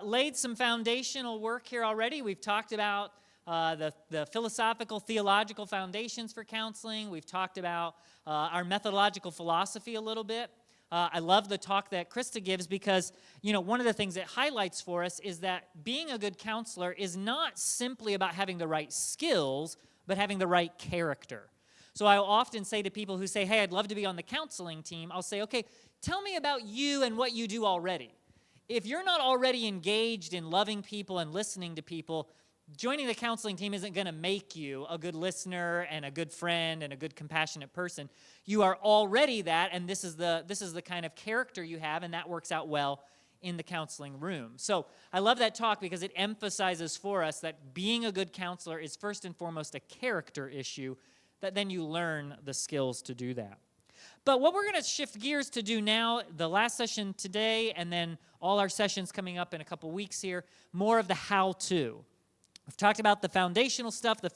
Laid some foundational work here already. We've talked about the philosophical, theological foundations for counseling. We've talked about our methodological philosophy a little bit. I love the talk that Krista gives because, one of the things it highlights for us is that being a good counselor is not simply about having the right skills, but having the right character. So I'll often say to people who say, hey, I'd love to be on the counseling team, I'll say, okay, tell me about you and what you do already. If you're not already engaged in loving people and listening to people, joining the counseling team isn't going to make you a good listener and a good friend and a good compassionate person. You are already that, and this is the kind of character you have, and that works out well in the counseling room. So I love that talk because it emphasizes for us that being a good counselor is first and foremost a character issue, that then you learn the skills to do that. But what we're going to shift gears to do now, the last session today, and then all our sessions coming up in a couple weeks here, more of the how-to. We've talked about the foundational stuff, the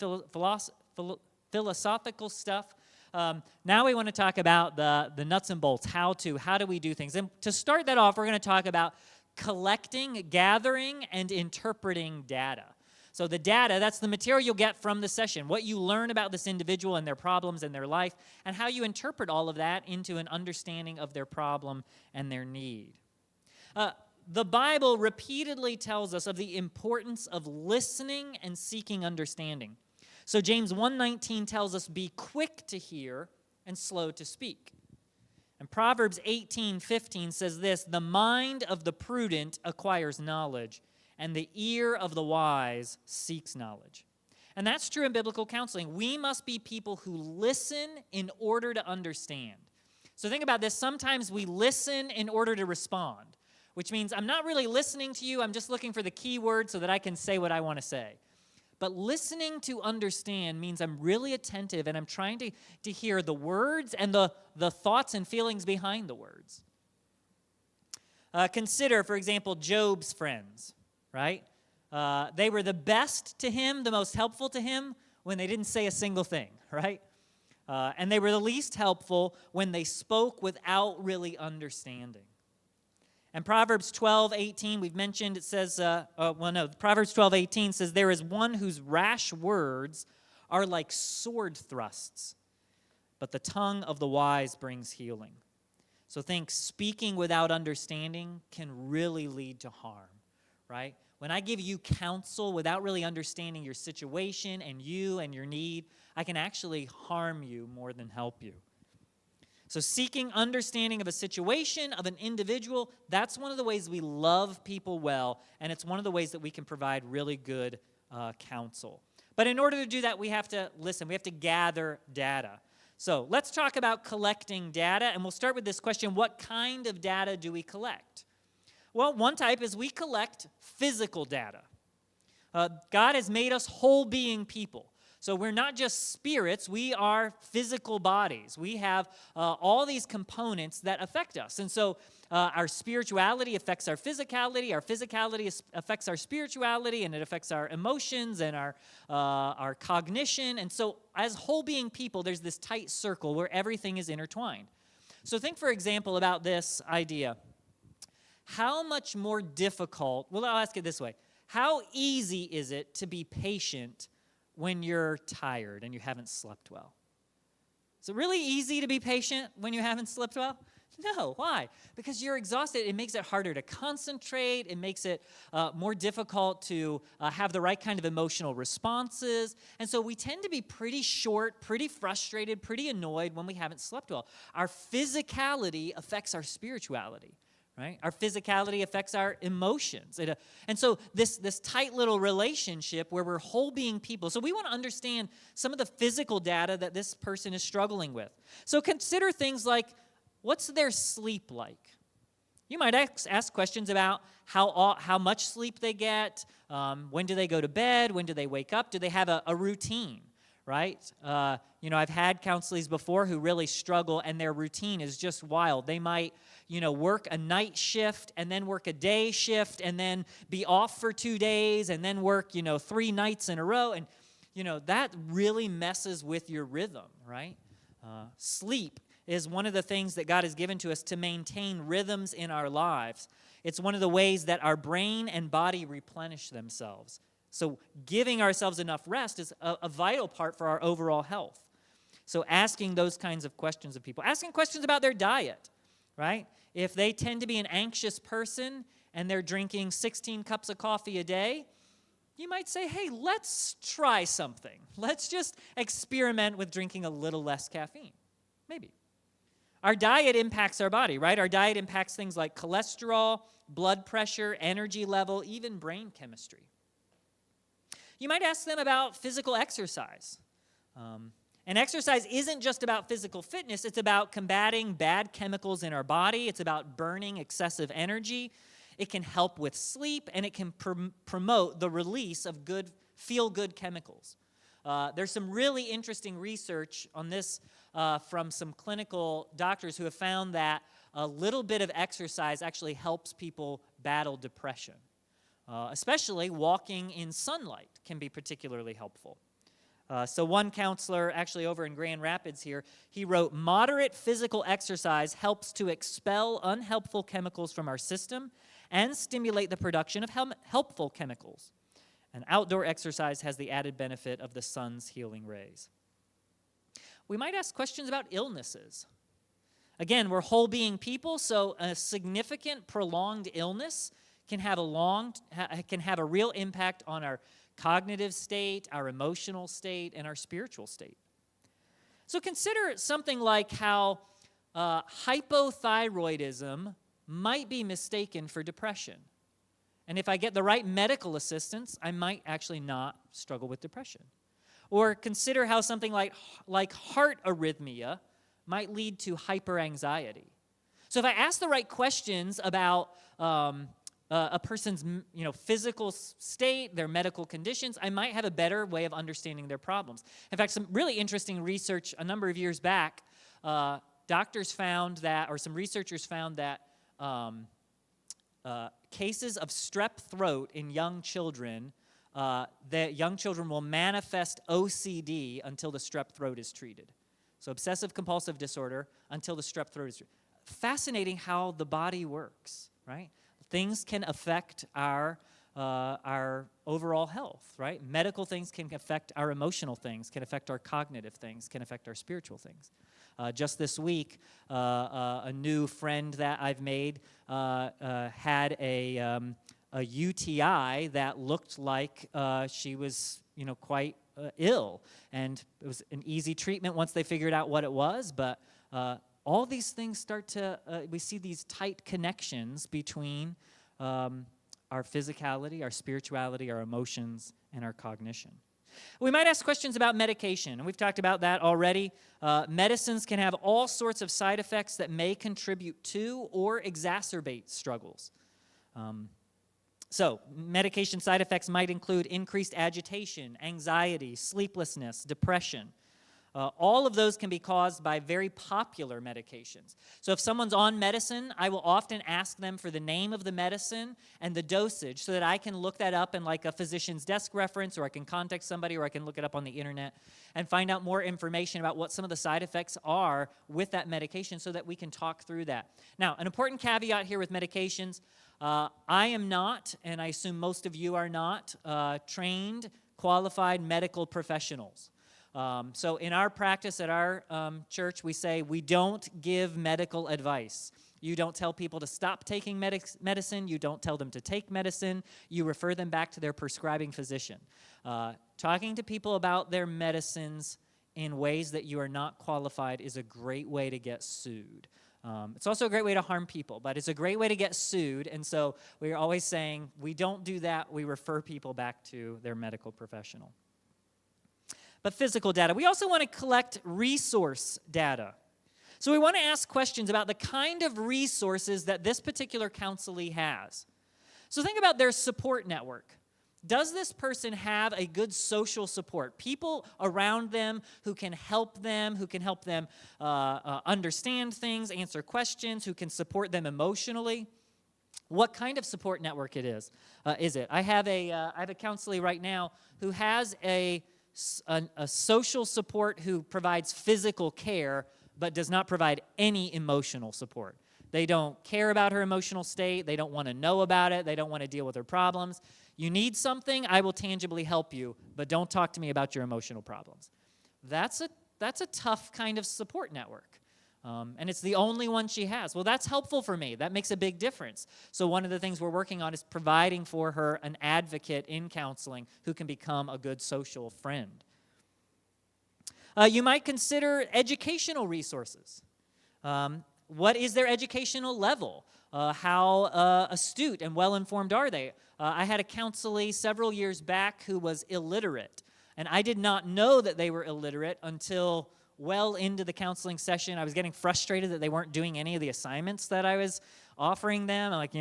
philosophical stuff. Now we want to talk about the nuts and bolts, how do we do things. And to start that off, we're going to talk about collecting, gathering, and interpreting data. So the data, that's the material you'll get from the session, what you learn about this individual and their problems and their life, and how you interpret all of that into an understanding of their problem and their need. The Bible repeatedly tells us of the importance of listening and seeking understanding. So James 1:19 tells us, be quick to hear and slow to speak. And Proverbs 18:15 says this, the mind of the prudent acquires knowledge, and the ear of the wise seeks knowledge. And that's true in biblical counseling. We must be people who listen in order to understand. So think about this. Sometimes we listen in order to respond, which means I'm not really listening to you. I'm just looking for the key word so that I can say what I want to say. But listening to understand means I'm really attentive and I'm trying to hear the words and the thoughts and feelings behind the words. Consider, for example, Job's friends. Right? They were the best to him, the most helpful to him, when they didn't say a single thing, right? And they were the least helpful when they spoke without really understanding. And Proverbs 12:18, we've mentioned, it says, Proverbs 12:18 says, there is one whose rash words are like sword thrusts, but the tongue of the wise brings healing. So think, speaking without understanding can really lead to harm. Right? When I give you counsel without really understanding your situation and you and your need, I can actually harm you more than help you. So seeking understanding of a situation, of an individual, that's one of the ways we love people well, and it's one of the ways that we can provide really good counsel. But in order to do that, we have to listen. We have to gather data. So let's talk about collecting data, and we'll start with this question, what kind of data do we collect? Well, one type is we collect physical data. God has made us whole being people. So we're not just spirits, we are physical bodies. We have all these components that affect us. And so our spirituality affects our physicality affects our spirituality, and it affects our emotions and our cognition. And so as whole being people, there's this tight circle where everything is intertwined. So think, for example, about this idea. How much more difficult, well, I'll ask it this way. How easy is it to be patient when you're tired and you haven't slept well? Is it really easy to be patient when you haven't slept well? No. Why? Because you're exhausted. It makes it harder to concentrate. It makes it more difficult to have the right kind of emotional responses. And so we tend to be pretty short, pretty frustrated, pretty annoyed when we haven't slept well. Our physicality affects our spirituality. Right? Our physicality affects our emotions. And so this tight little relationship where we're whole being people. So we want to understand some of the physical data that this person is struggling with. So consider things like, what's their sleep like? You might ask questions about how much sleep they get, when do they go to bed, when do they wake up, do they have a routine? Right? I've had counselees before who really struggle, and their routine is just wild. They might, work a night shift and then work a day shift and then be off for 2 days and then work, 3 nights in a row. And, that really messes with your rhythm, right? Sleep is one of the things that God has given to us to maintain rhythms in our lives. It's one of the ways that our brain and body replenish themselves. So giving ourselves enough rest is a vital part for our overall health. So asking those kinds of questions of people. Asking questions about their diet, right? If they tend to be an anxious person and they're drinking 16 cups of coffee a day, you might say, hey, let's try something. Let's just experiment with drinking a little less caffeine. Maybe. Our diet impacts our body, right? Our diet impacts things like cholesterol, blood pressure, energy level, even brain chemistry. You might ask them about physical exercise. And exercise isn't just about physical fitness. It's about combating bad chemicals in our body. It's about burning excessive energy. It can help with sleep, and it can promote the release of good, feel-good chemicals. There's some really interesting research on this from some clinical doctors who have found that a little bit of exercise actually helps people battle depression. Especially walking in sunlight can be particularly helpful. So one counselor, actually over in Grand Rapids here, he wrote, moderate physical exercise helps to expel unhelpful chemicals from our system and stimulate the production of helpful chemicals. And outdoor exercise has the added benefit of the sun's healing rays. We might ask questions about illnesses. Again, we're whole being people, so a significant prolonged illness can have a real impact on our cognitive state, our emotional state, and our spiritual state. So consider something like how hypothyroidism might be mistaken for depression. And if I get the right medical assistance, I might actually not struggle with depression. Or consider how something like heart arrhythmia might lead to hyperanxiety. So if I ask the right questions about a person's physical state, their medical conditions, I might have a better way of understanding their problems. In fact, some really interesting research a number of years back, doctors found that, or some researchers found that cases of strep throat in young children, that young children will manifest OCD until the strep throat is treated. So obsessive compulsive disorder until the strep throat is treated. Fascinating how the body works, right? Things can affect our overall health, right? Medical things can affect our emotional things, can affect our cognitive things, can affect our spiritual things. Just this week, a new friend that I've made had a UTI that looked like she was, quite ill, and it was an easy treatment once they figured out what it was. But all these things start to, we see these tight connections between our physicality, our spirituality, our emotions, and our cognition. We might ask questions about medication, and we've talked about that already. Medicines can have all sorts of side effects that may contribute to or exacerbate struggles. So medication side effects might include increased agitation, anxiety, sleeplessness, depression. All of those can be caused by very popular medications. So if someone's on medicine, I will often ask them for the name of the medicine and the dosage so that I can look that up in like a physician's desk reference, or I can contact somebody, or I can look it up on the internet and find out more information about what some of the side effects are with that medication so that we can talk through that. Now, an important caveat here with medications, I am not, and I assume most of you are not, trained, qualified medical professionals. So in our practice at our church, we say we don't give medical advice. You don't tell people to stop taking medicine. You don't tell them to take medicine. You refer them back to their prescribing physician. Talking to people about their medicines in ways that you are not qualified is a great way to get sued. It's also a great way to harm people, but it's a great way to get sued, and so we're always saying we don't do that. We refer people back to their medical professional. But physical data. We also want to collect resource data. So we want to ask questions about the kind of resources that this particular counselee has. So think about their support network. Does this person have a good social support? People around them who can help them, understand things, answer questions, who can support them emotionally? What kind of support network it is it? I have a counselee right now who has a social support who provides physical care but does not provide any emotional support. They don't care about her emotional state. They don't want to know about it. They don't want to deal with her problems. You need something, I will tangibly help you, but don't talk to me about your emotional problems. That's a tough kind of support network. And it's the only one she has. Well, that's helpful for me. That makes a big difference. So one of the things we're working on is providing for her an advocate in counseling who can become a good social friend. You might consider educational resources. What is their educational level? How astute and well-informed are they? I had a counselee several years back who was illiterate, and I did not know that they were illiterate until well into the counseling session. I was getting frustrated that they weren't doing any of the assignments that I was offering them. I'm like,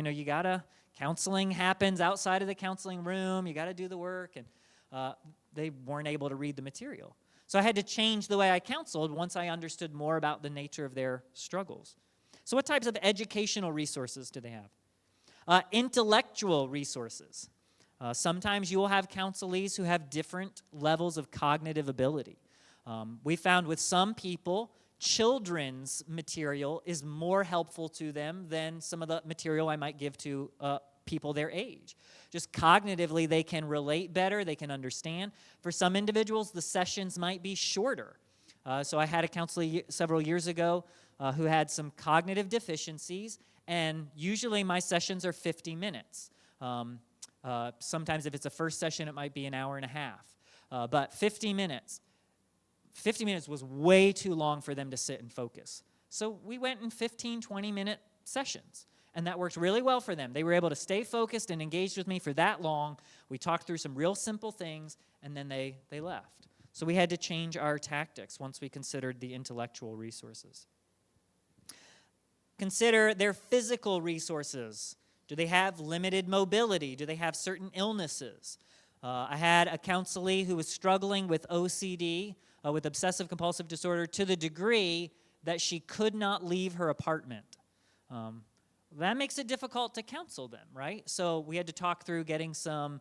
counseling happens outside of the counseling room. You got to do the work, and they weren't able to read the material. So I had to change the way I counseled once I understood more about the nature of their struggles. So what types of educational resources do they have? Intellectual resources. Sometimes you will have counselees who have different levels of cognitive ability. We found with some people, children's material is more helpful to them than some of the material I might give to people their age. Just cognitively, they can relate better, they can understand. For some individuals, the sessions might be shorter. So I had a counselor several years ago who had some cognitive deficiencies, and usually my sessions are 50 minutes. Sometimes if it's a first session, it might be an hour and a half. But 50 minutes was way too long for them to sit and focus. So we went in 15, 20-minute sessions. And that worked really well for them. They were able to stay focused and engaged with me for that long. We talked through some real simple things, and then they left. So we had to change our tactics once we considered the intellectual resources. Consider their physical resources. Do they have limited mobility? Do they have certain illnesses? I had a counselee who was struggling with OCD, with obsessive compulsive disorder, to the degree that she could not leave her apartment. That makes it difficult to counsel them, right? So we had to talk through getting some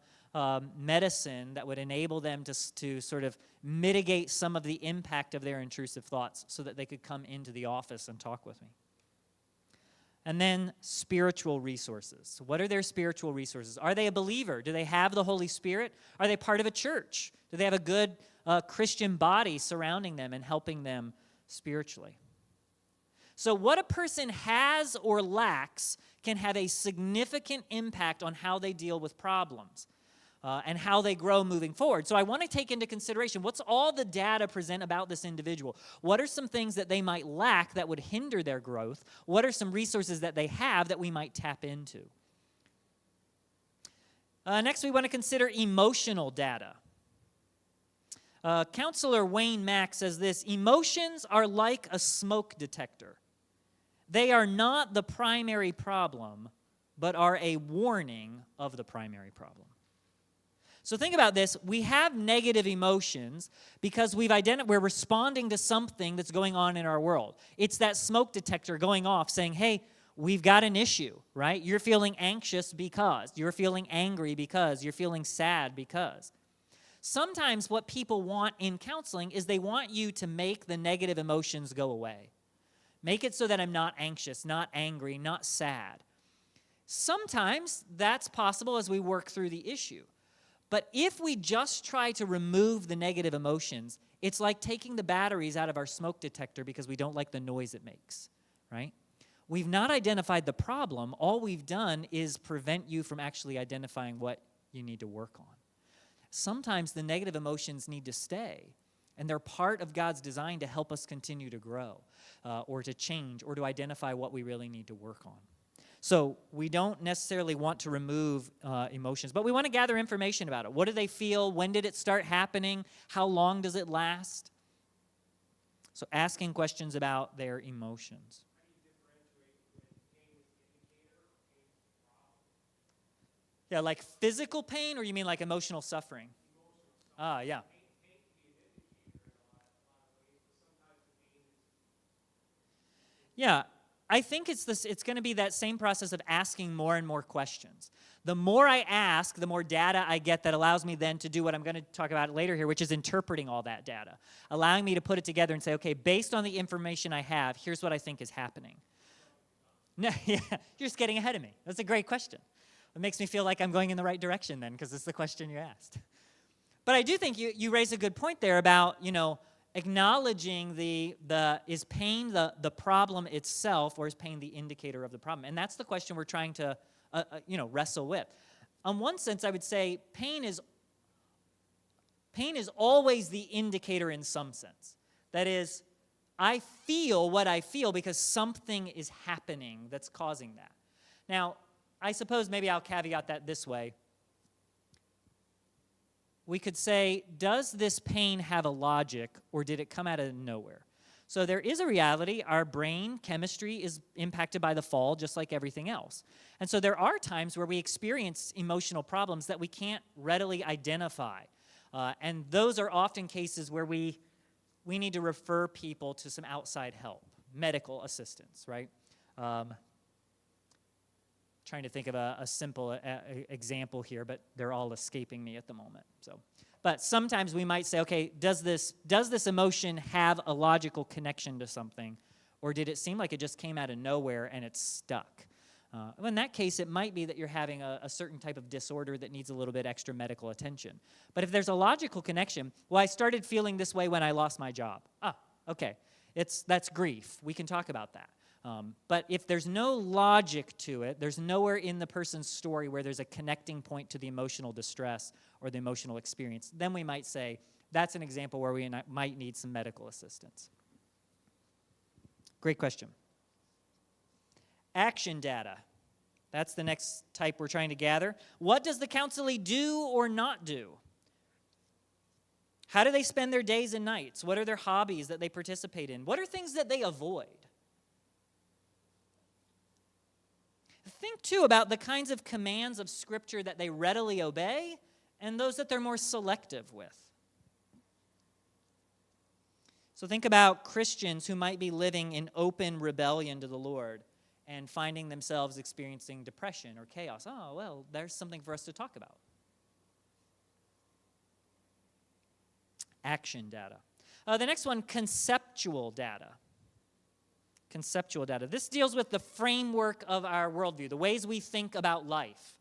medicine that would enable them to sort of mitigate some of the impact of their intrusive thoughts so that they could come into the office and talk with me. And then spiritual resources. What are their spiritual resources? Are they a believer? Do they have the Holy Spirit? Are they part of a church? Do they have a good Christian body surrounding them and helping them spiritually? So what a person has or lacks can have a significant impact on how they deal with problems and how they grow moving forward. So I want to take into consideration what's all the data present about this individual. What are some things that they might lack that would hinder their growth? What are some resources that they have that we might tap into? Next, we want to consider emotional data. Counselor Wayne Mack says this: emotions are like a smoke detector. They are not the primary problem, but are a warning of the primary problem. So think about this. We have negative emotions because we're responding to something that's going on in our world. It's that smoke detector going off saying, hey, we've got an issue, right? You're feeling anxious because, you're feeling angry because, you're feeling sad because. Sometimes what people want in counseling is they want you to make the negative emotions go away. Make it so that I'm not anxious, not angry, not sad. Sometimes that's possible as we work through the issue. But if we just try to remove the negative emotions, it's like taking the batteries out of our smoke detector because we don't like the noise it makes, right? We've not identified the problem. All we've done is prevent you from actually identifying what you need to work on. Sometimes the negative emotions need to stay, and they're part of God's design to help us continue to grow or to change or to identify what we really need to work on. So we don't necessarily want to remove emotions, but we want to gather information about it. What do they feel? When did it start happening? How long does it last? So asking questions about their emotions. Yeah, like physical pain, or you mean like emotional suffering? Yeah. Yeah, I think it's going to be that same process of asking more and more questions. The more I ask, the more data I get that allows me then to do what I'm going to talk about later here, which is interpreting all that data, allowing me to put it together and say, okay, based on the information I have, here's what I think is happening. No, yeah, you're just getting ahead of me. That's a great question. It makes me feel like I'm going in the right direction then, because it's the question you asked. But I do think you raise a good point there about, acknowledging is pain the problem itself, or is pain the indicator of the problem? And that's the question we're trying to, wrestle with. On one sense, I would say pain is always the indicator in some sense. That is, I feel what I feel because something is happening that's causing that. Now, I suppose maybe I'll caveat that this way. We could say, does this pain have a logic, or did it come out of nowhere? So there is a reality. Our brain chemistry is impacted by the fall, just like everything else. And so there are times where we experience emotional problems that we can't readily identify. And those are often cases where we need to refer people to some outside help, medical assistance, right? Trying to think of a simple example here, but they're all escaping me at the moment. But sometimes we might say, okay, does this emotion have a logical connection to something, or did it seem like it just came out of nowhere and it's stuck? In that case, it might be that you're having a certain type of disorder that needs a little bit extra medical attention. But if there's a logical connection, well, I started feeling this way when I lost my job. Okay, that's grief. We can talk about that. But if there's no logic to it, there's nowhere in the person's story where there's a connecting point to the emotional distress or the emotional experience, then we might say that's an example where we might need some medical assistance. Great question. Action data. That's the next type we're trying to gather. What does the counselee do or not do? How do they spend their days and nights? What are their hobbies that they participate in? What are things that they avoid? Think, too, about the kinds of commands of Scripture that they readily obey and those that they're more selective with. So think about Christians who might be living in open rebellion to the Lord and finding themselves experiencing depression or chaos. Oh, well, there's something for us to talk about. Action data. The next one, conceptual data. Conceptual data. This deals with the framework of our worldview, the ways we think about life.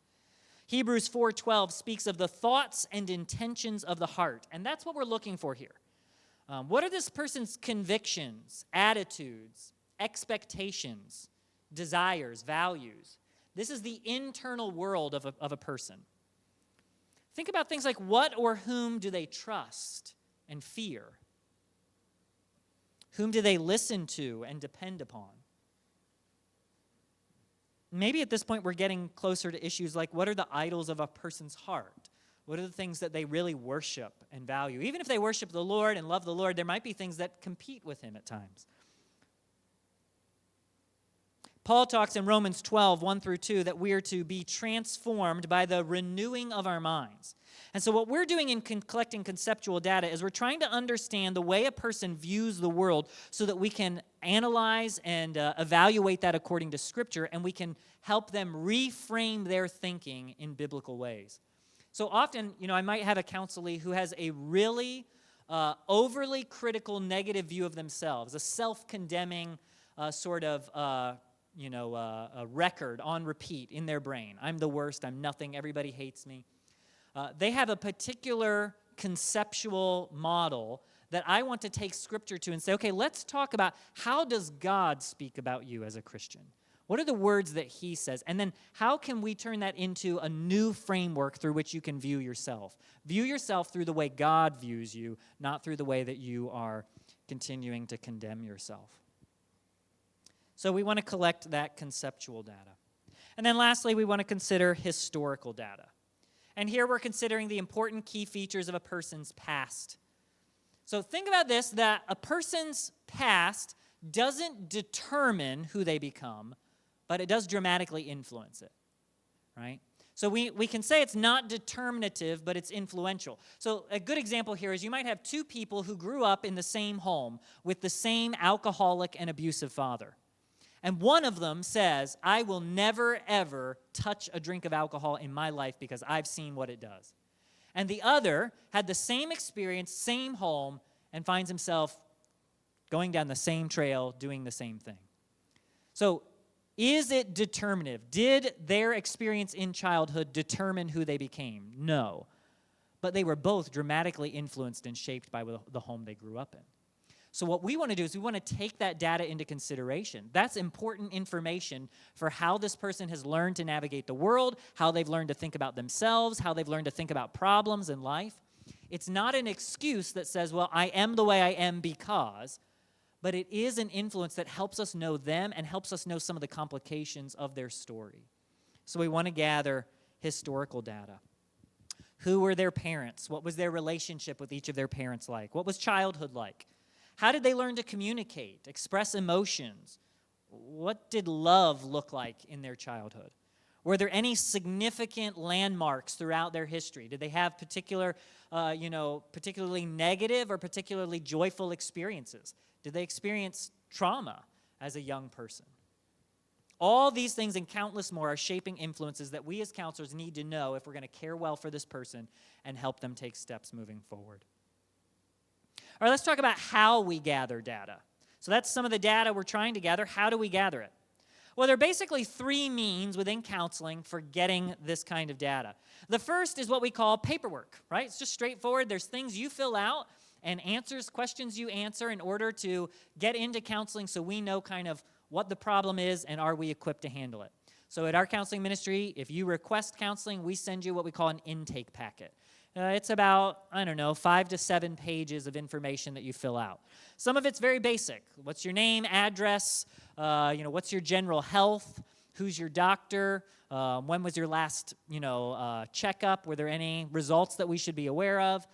Hebrews 4:12 speaks of the thoughts and intentions of the heart, and that's what we're looking for here. What are this person's convictions, attitudes, expectations, desires, values? This is the internal world of a person. Think about things like what or whom do they trust and fear? Whom do they listen to and depend upon? Maybe at this point we're getting closer to issues like what are the idols of a person's heart? What are the things that they really worship and value? Even if they worship the Lord and love the Lord, there might be things that compete with him at times. Paul talks in Romans 12, 1 through 2, that we are to be transformed by the renewing of our minds. And so what we're doing in collecting conceptual data is we're trying to understand the way a person views the world so that we can analyze and evaluate that according to Scripture, and we can help them reframe their thinking in biblical ways. So often, I might have a counselee who has a really overly critical negative view of themselves, a self-condemning sort of a record on repeat in their brain. I'm the worst, I'm nothing, everybody hates me. They have a particular conceptual model that I want to take Scripture to and say, okay, let's talk about how does God speak about you as a Christian? What are the words that he says? And then how can we turn that into a new framework through which you can view yourself? View yourself through the way God views you, not through the way that you are continuing to condemn yourself. So we want to collect that conceptual data. And then lastly, we want to consider historical data. And here we're considering the important key features of a person's past. So think about this, that a person's past doesn't determine who they become, but it does dramatically influence it, right? So we can say it's not determinative, but it's influential. So a good example here is you might have two people who grew up in the same home with the same alcoholic and abusive father. And one of them says, I will never, ever touch a drink of alcohol in my life because I've seen what it does. And the other had the same experience, same home, and finds himself going down the same trail, doing the same thing. So Is it determinative? Did their experience in childhood determine who they became? No. But they were both dramatically influenced and shaped by the home they grew up in. So what we want to do is we want to take that data into consideration. That's important information for how this person has learned to navigate the world, how they've learned to think about themselves, how they've learned to think about problems in life. It's not an excuse that says, well, I am the way I am because, but it is an influence that helps us know them and helps us know some of the complications of their story. So we want to gather historical data. Who were their parents? What was their relationship with each of their parents like? What was childhood like? How did they learn to communicate, express emotions? What did love look like in their childhood? Were there any significant landmarks throughout their history? Did they have particularly negative or particularly joyful experiences? Did they experience trauma as a young person? All these things and countless more are shaping influences that we as counselors need to know if we're going to care well for this person and help them take steps moving forward. All right, let's talk about how we gather data. So that's some of the data we're trying to gather. How do we gather it? Well, there are basically three means within counseling for getting this kind of data. The first is what we call paperwork, right? It's just straightforward. There's things you fill out and questions you answer in order to get into counseling so we know kind of what the problem is and are we equipped to handle it. So at our counseling ministry, if you request counseling, we send you what we call an intake packet. It's about, 5 to 7 pages of information that you fill out. Some of it's very basic. What's your name, address, what's your general health, who's your doctor, when was your last, checkup, were there any results that we should be aware of?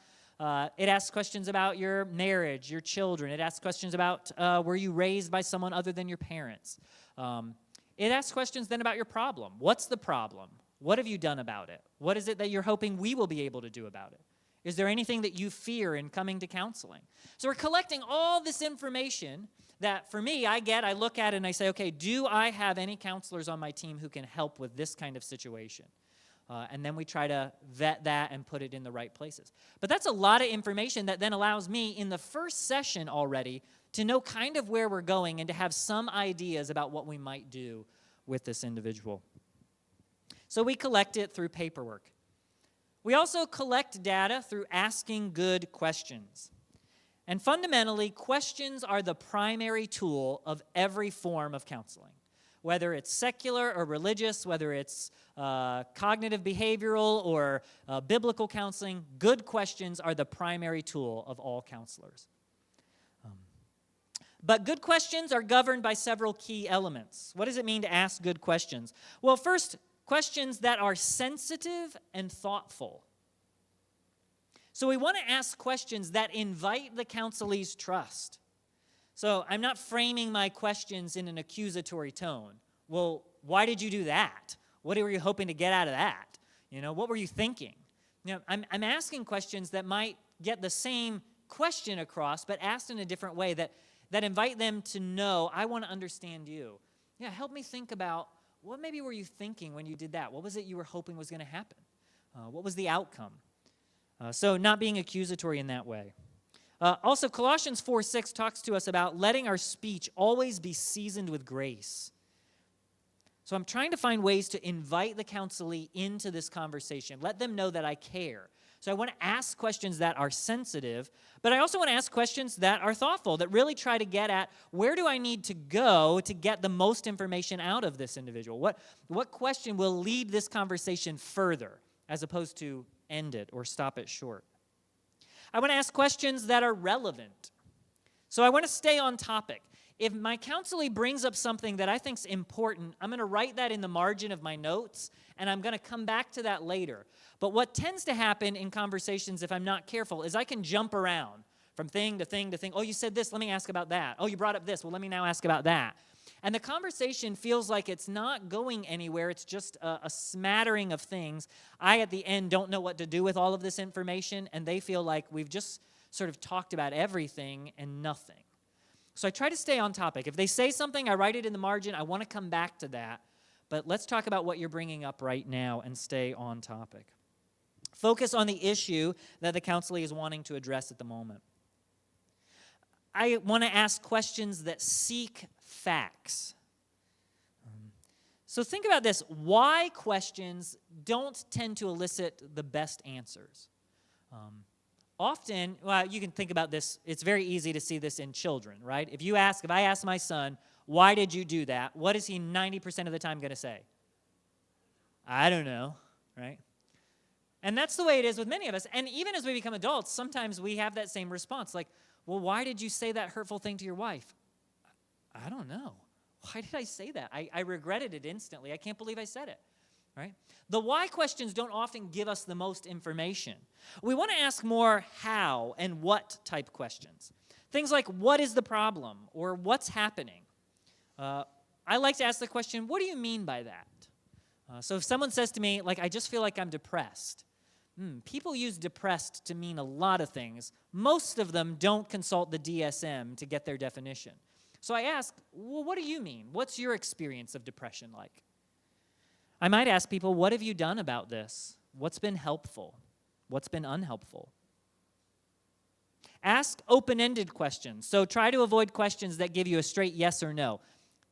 It asks questions about your marriage, your children. It asks questions about were you raised by someone other than your parents? It asks questions then about your problem. What's the problem? What have you done about it? What is it that you're hoping we will be able to do about it? Is there anything that you fear in coming to counseling? So we're collecting all this information that for me, I look at it and I say, okay, do I have any counselors on my team who can help with this kind of situation? And then we try to vet that and put it in the right places. But that's a lot of information that then allows me in the first session already to know kind of where we're going and to have some ideas about what we might do with this individual. So we collect it through paperwork. We also collect data through asking good questions. And fundamentally, questions are the primary tool of every form of counseling. Whether it's secular or religious, whether it's cognitive behavioral or biblical counseling, good questions are the primary tool of all counselors. But good questions are governed by several key elements. What does it mean to ask good questions? Well, first, questions that are sensitive and thoughtful. So we want to ask questions that invite the counselee's trust. So I'm not framing my questions in an accusatory tone. Well, why did you do that? What were you hoping to get out of that? What were you thinking? I'm asking questions that might get the same question across, but asked in a different way that invite them to know, I want to understand you. Yeah, help me think about what maybe were you thinking when you did that? What was it you were hoping was going to happen? What was the outcome? So not being accusatory in that way. Also, Colossians 4:6 talks to us about letting our speech always be seasoned with grace. So I'm trying to find ways to invite the counselee into this conversation. Let them know that I care. So I want to ask questions that are sensitive, but I also want to ask questions that are thoughtful, that really try to get at where do I need to go to get the most information out of this individual? What question will lead this conversation further as opposed to end it or stop it short? I want to ask questions that are relevant. So I want to stay on topic. If my counselee brings up something that I think is important, I'm going to write that in the margin of my notes, and I'm going to come back to that later. But what tends to happen in conversations, if I'm not careful, is I can jump around from thing to thing to thing. Oh, you said this, let me ask about that. Oh, you brought up this, well, let me now ask about that. And the conversation feels like it's not going anywhere. It's just a smattering of things. I, at the end, don't know what to do with all of this information, and they feel like we've just sort of talked about everything and nothing. So I try to stay on topic. If they say something, I write it in the margin. I want to come back to that. But let's talk about what you're bringing up right now and stay on topic. Focus on the issue that the counselee is wanting to address at the moment. I want to ask questions that seek facts. So think about this. Why questions don't tend to elicit the best answers. Often, well, you can think about this. It's very easy to see this in children, right? If I ask my son, why did you do that? What is he 90% of the time going to say? I don't know, right? And that's the way it is with many of us. And even as we become adults, sometimes we have that same response. Like, well, why did you say that hurtful thing to your wife? I don't know. Why did I say that? I regretted it instantly. I can't believe I said it, right? The why questions don't often give us the most information. We want to ask more how and what type questions. Things like, what is the problem? Or what's happening? I like to ask the question, what do you mean by that? So if someone says to me, like, I just feel like I'm depressed. People use depressed to mean a lot of things. Most of them don't consult the DSM to get their definition. So I ask, well, what do you mean? What's your experience of depression like? I might ask people, what have you done about this? What's been helpful? What's been unhelpful? Ask open-ended questions. So try to avoid questions that give you a straight yes or no.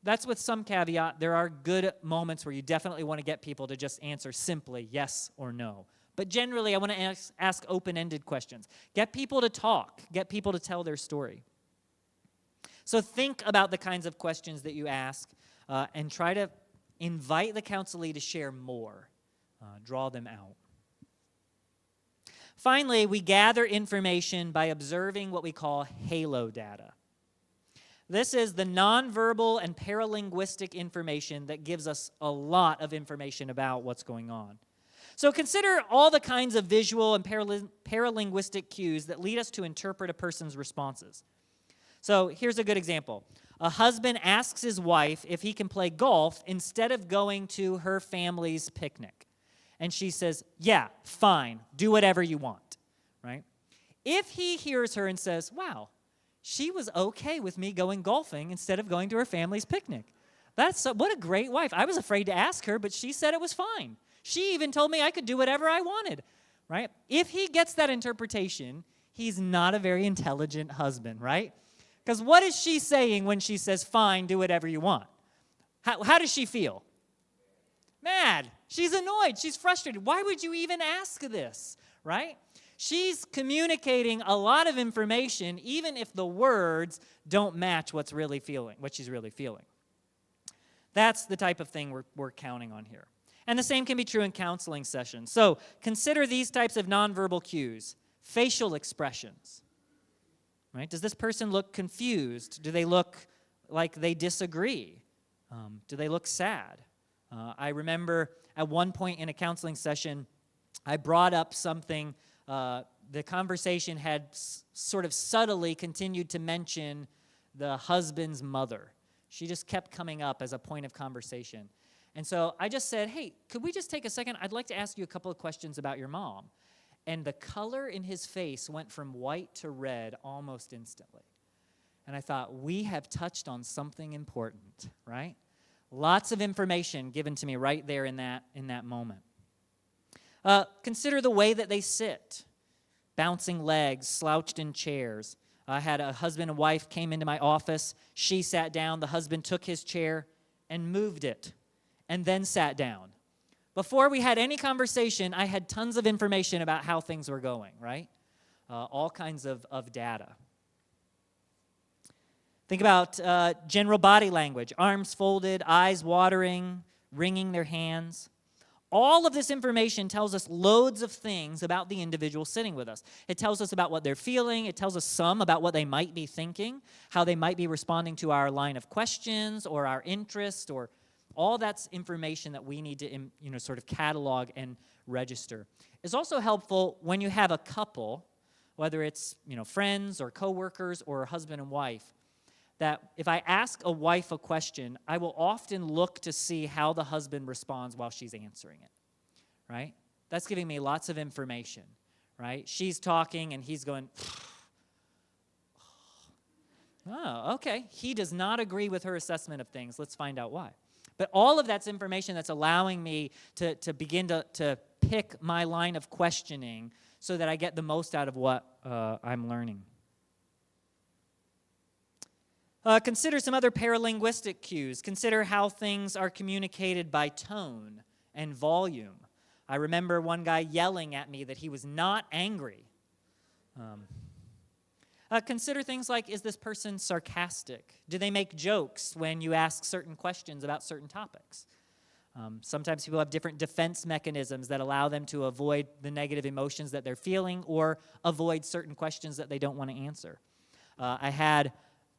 That's with some caveat. There are good moments where you definitely want to get people to just answer simply yes or no. But generally, I want to ask open-ended questions. Get people to talk. Get people to tell their story. So think about the kinds of questions that you ask and try to invite the counselee to share more. Draw them out. Finally, we gather information by observing what we call halo data. This is the nonverbal and paralinguistic information that gives us a lot of information about what's going on. So consider all the kinds of visual and paralinguistic cues that lead us to interpret a person's responses. So here's a good example. A husband asks his wife if he can play golf instead of going to her family's picnic. And she says, yeah, fine, do whatever you want, right? If he hears her and says, wow, she was okay with me going golfing instead of going to her family's picnic. What a great wife. I was afraid to ask her, but she said it was fine. She even told me I could do whatever I wanted, right? If he gets that interpretation, he's not a very intelligent husband, right? Because what is she saying when she says, fine, do whatever you want? How does she feel? Mad. She's annoyed. She's frustrated. Why would you even ask this, right? She's communicating a lot of information, even if the words don't match what she's really feeling. That's the type of thing we're counting on here. And the same can be true in counseling sessions. So consider these types of nonverbal cues. Facial expressions. Right? Does this person look confused? Do they look like they disagree? Do they look sad? I remember at one point in a counseling session, I brought up something. The conversation had sort of subtly continued to mention the husband's mother. She just kept coming up as a point of conversation. And so I just said, hey, could we just take a second? I'd like to ask you a couple of questions about your mom. And the color in his face went from white to red almost instantly. And I thought, we have touched on something important, right? Lots of information given to me right there in that moment. Consider the way that they sit. Bouncing legs, slouched in chairs. I had a husband and wife came into my office. She sat down. The husband took his chair and moved it and then sat down. Before we had any conversation, I had tons of information about how things were going, right? All kinds of data. Think about general body language, arms folded, eyes watering, wringing their hands. All of this information tells us loads of things about the individual sitting with us. It tells us about what they're feeling. It tells us some about what they might be thinking, how they might be responding to our line of questions or our interest, or all that's information that we need to sort of catalog and register. It's also helpful when you have a couple, whether it's friends or coworkers or husband and wife, that if I ask a wife a question, I will often look to see how the husband responds while she's answering it, right? That's giving me lots of information, right? She's talking and he's going, oh, okay. He does not agree with her assessment of things. Let's find out why. But all of that's information that's allowing me to begin to pick my line of questioning so that I get the most out of what I'm learning. Consider some other paralinguistic cues. Consider how things are communicated by tone and volume. I remember one guy yelling at me that he was not angry. Consider things like, is this person sarcastic? Do they make jokes when you ask certain questions about certain topics? Sometimes people have different defense mechanisms that allow them to avoid the negative emotions that they're feeling or avoid certain questions that they don't want to answer. I had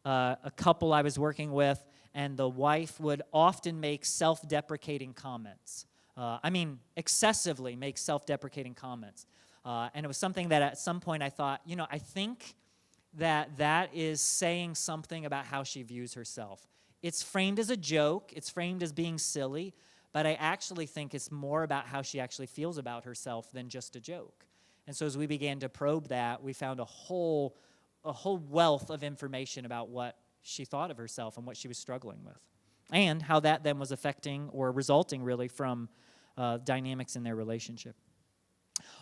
a couple I was working with, and the wife would often make self-deprecating comments. Excessively make self-deprecating comments. And it was something that at some point I thought, I think that is saying something about how she views herself. It's framed as a joke, it's framed as being silly, but I actually think it's more about how she actually feels about herself than just a joke. And so as we began to probe that, we found a whole wealth of information about what she thought of herself and what she was struggling with, and how that then was affecting or resulting really from dynamics in their relationship.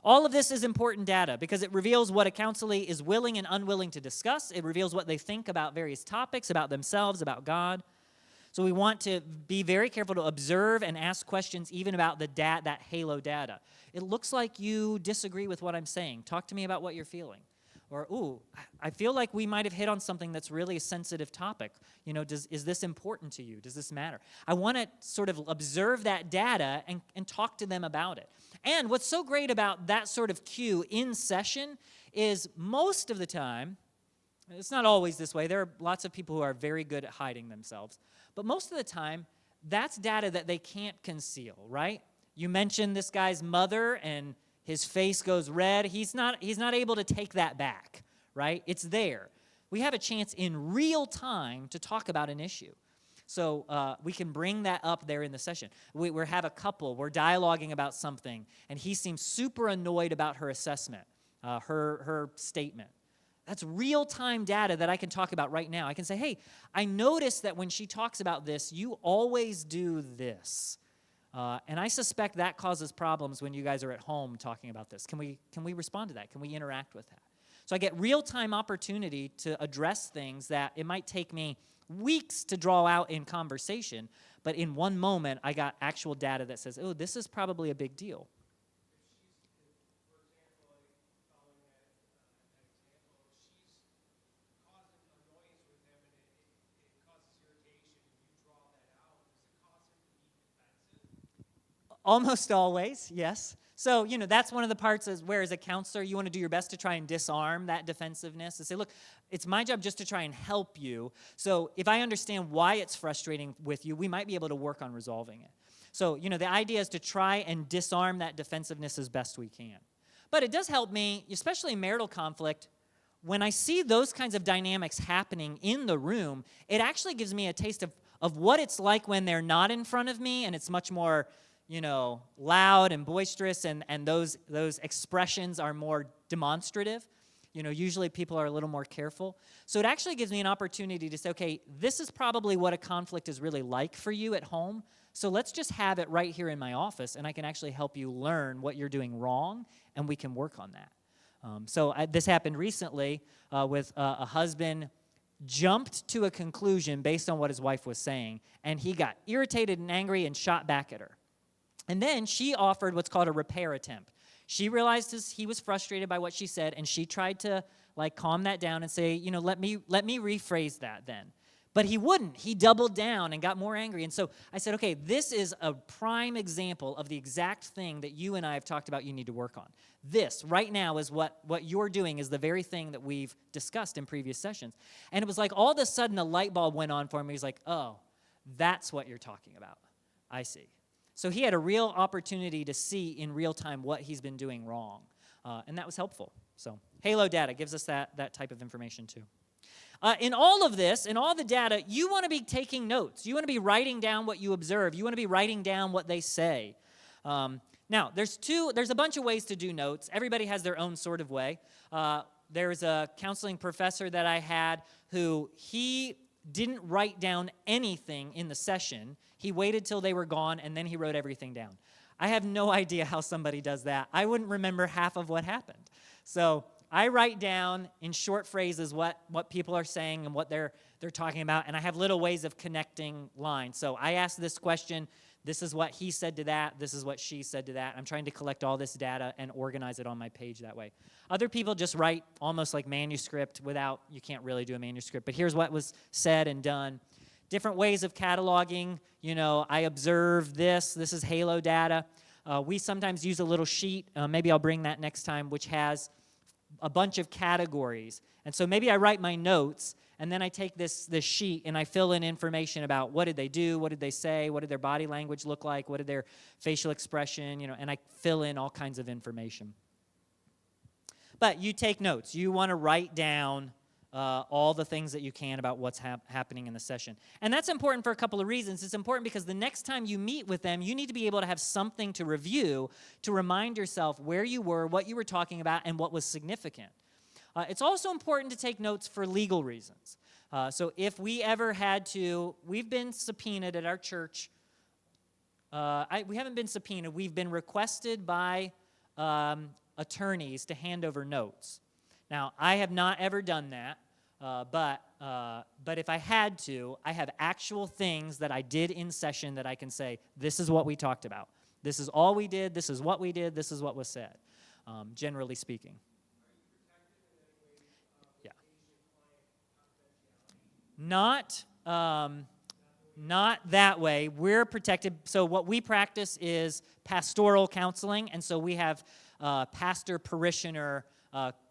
All of this is important data because it reveals what a counselee is willing and unwilling to discuss. It reveals what they think about various topics, about themselves, about God. So we want to be very careful to observe and ask questions even about that halo data. It looks like you disagree with what I'm saying. Talk to me about what you're feeling. Or, I feel like we might have hit on something that's really a sensitive topic. Is this important to you? Does this matter? I want to sort of observe that data and talk to them about it. And what's so great about that sort of cue in session is most of the time, it's not always this way. There are lots of people who are very good at hiding themselves. But most of the time, that's data that they can't conceal, right? You mentioned this guy's mother and his face goes red. He's not able to take that back, right? It's there. We have a chance in real time to talk about an issue. So we can bring that up there in the session. We have a couple. We're dialoguing about something, and he seems super annoyed about her assessment, her statement. That's real-time data that I can talk about right now. I can say, hey, I noticed that when she talks about this, you always do this. And I suspect that causes problems when you guys are at home talking about this. Can we respond to that? Can we interact with that? So I get real-time opportunity to address things that it might take me weeks to draw out in conversation, but in one moment, I got actual data that says, oh, this is probably a big deal. Almost always, yes. So, that's one of the parts where as a counselor, you want to do your best to try and disarm that defensiveness and say, look, it's my job just to try and help you. So if I understand why it's frustrating with you, we might be able to work on resolving it. So, the idea is to try and disarm that defensiveness as best we can. But it does help me, especially in marital conflict, when I see those kinds of dynamics happening in the room, it actually gives me a taste of what it's like when they're not in front of me and it's much more loud and boisterous, and those expressions are more demonstrative. Usually people are a little more careful. So it actually gives me an opportunity to say, okay, this is probably what a conflict is really like for you at home. So let's just have it right here in my office, and I can actually help you learn what you're doing wrong, and we can work on that. This happened recently with a husband jumped to a conclusion based on what his wife was saying, and he got irritated and angry and shot back at her. And then she offered what's called a repair attempt. She realized he was frustrated by what she said, and she tried to calm that down and say, let me rephrase that then. But he wouldn't. He doubled down and got more angry. And so I said, okay, this is a prime example of the exact thing that you and I have talked about you need to work on. This right now is what you're doing is the very thing that we've discussed in previous sessions. And it was like all of a sudden a light bulb went on for him. He's like, oh, that's what you're talking about. I see. So he had a real opportunity to see in real time what he's been doing wrong, and that was helpful. So halo data gives us that type of information too. In all of this, in all the data, you want to be taking notes. You want to be writing down what you observe. You want to be writing down what they say. Now, there's a bunch of ways to do notes. Everybody has their own sort of way. There's a counseling professor that I had who he didn't write down anything in the session. He waited till they were gone, and then he wrote everything down. I have no idea how somebody does that. I wouldn't remember half of what happened. So I write down in short phrases what people are saying and what they're talking about, and I have little ways of connecting lines. So I ask this question, this is what he said to that, this is what she said to that. I'm trying to collect all this data and organize it on my page that way. Other people just write almost like manuscript without, you can't really do a manuscript, but here's what was said and done. Different ways of cataloging, I observe this is halo data. We sometimes use a little sheet, maybe I'll bring that next time, which has a bunch of categories. And so maybe I write my notes, and then I take this sheet and I fill in information about what did they do, what did they say, what did their body language look like, what did their facial expression, and I fill in all kinds of information. But you take notes. You want to write down all the things that you can about what's happening in the session. And that's important for a couple of reasons. It's important because the next time you meet with them, you need to be able to have something to review to remind yourself where you were, what you were talking about, and what was significant. It's also important to take notes for legal reasons. So if we ever had to, we've been subpoenaed at our church. We haven't been subpoenaed. We've been requested by attorneys to hand over notes. Now, I have not ever done that, but if I had to, I have actual things that I did in session that I can say, this is what we talked about. This is all we did. This is what we did. This is what was said, generally speaking. Yeah. Not that way. We're protected. So what we practice is pastoral counseling, and so we have pastor-parishioner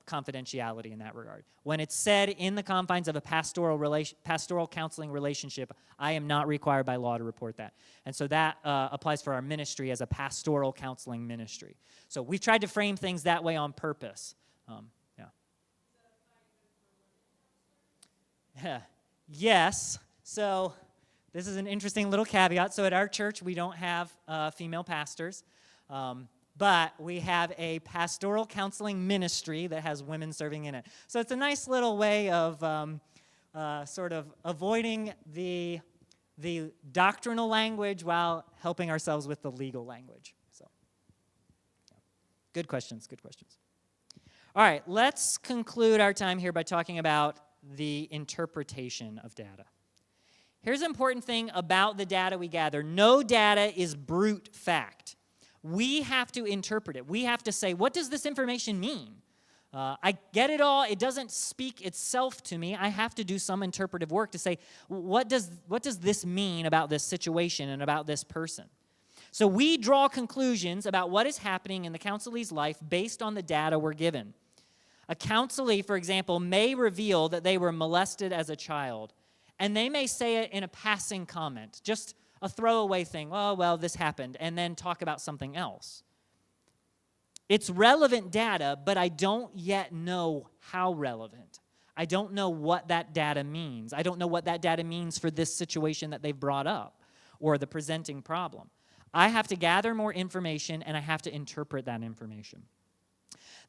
confidentiality in that regard. When it's said in the confines of a pastoral counseling relationship, I am not required by law to report that. And so that applies for our ministry as a pastoral counseling ministry. So we've tried to frame things that way on purpose. Yes. So this is an interesting little caveat. So at our church, we don't have female pastors. But we have a pastoral counseling ministry that has women serving in it. So it's a nice little way of sort of avoiding the doctrinal language while helping ourselves with the legal language. So, yeah. Good questions. All right, let's conclude our time here by talking about the interpretation of data. Here's an important thing about the data we gather. No data is brute fact. We have to interpret it. We have to say, what does this information mean? I get it all. It doesn't speak itself to me. I have to do some interpretive work to say, what does this mean about this situation and about this person? So we draw conclusions about what is happening in the counselee's life based on the data we're given. A counselee, for example, may reveal that they were molested as a child, and they may say it in a passing comment, just a throwaway thing, oh, well, this happened, and then talk about something else. It's relevant data, but I don't yet know how relevant. I don't know what that data means. I don't know what that data means for this situation that they've brought up or the presenting problem. I have to gather more information, and I have to interpret that information.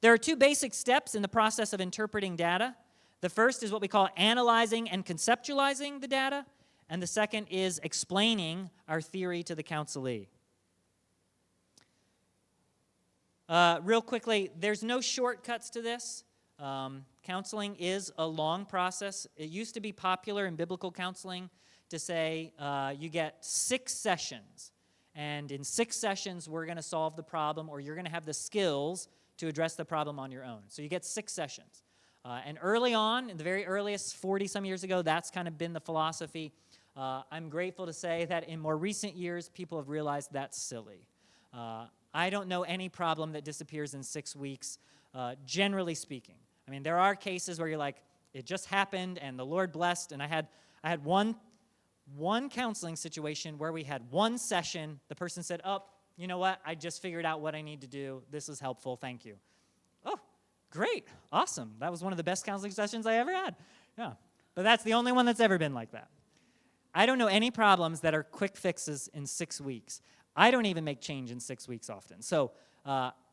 There are two basic steps in the process of interpreting data. The first is what we call analyzing and conceptualizing the data. And the second is explaining our theory to the counselee. Real quickly, there's no shortcuts to this. Counseling is a long process. It used to be popular in biblical counseling to say you get 6 sessions. And in 6 sessions, we're going to solve the problem, or you're going to have the skills to address the problem on your own. So you get 6 sessions. And early on, in the very earliest, 40-some years ago, that's kind of been the philosophy. I'm grateful to say that in more recent years, people have realized that's silly. I don't know any problem that disappears in 6 weeks, generally speaking. I mean, there are cases where you're like, it just happened, and the Lord blessed, and I had one counseling situation where we had 1 session. The person said, oh, you know what? I just figured out what I need to do. This is helpful. Thank you. Oh, great. Awesome. That was one of the best counseling sessions I ever had. Yeah. But that's the only one that's ever been like that. I don't know any problems that are quick fixes in 6 weeks. I don't even make change in 6 weeks often. So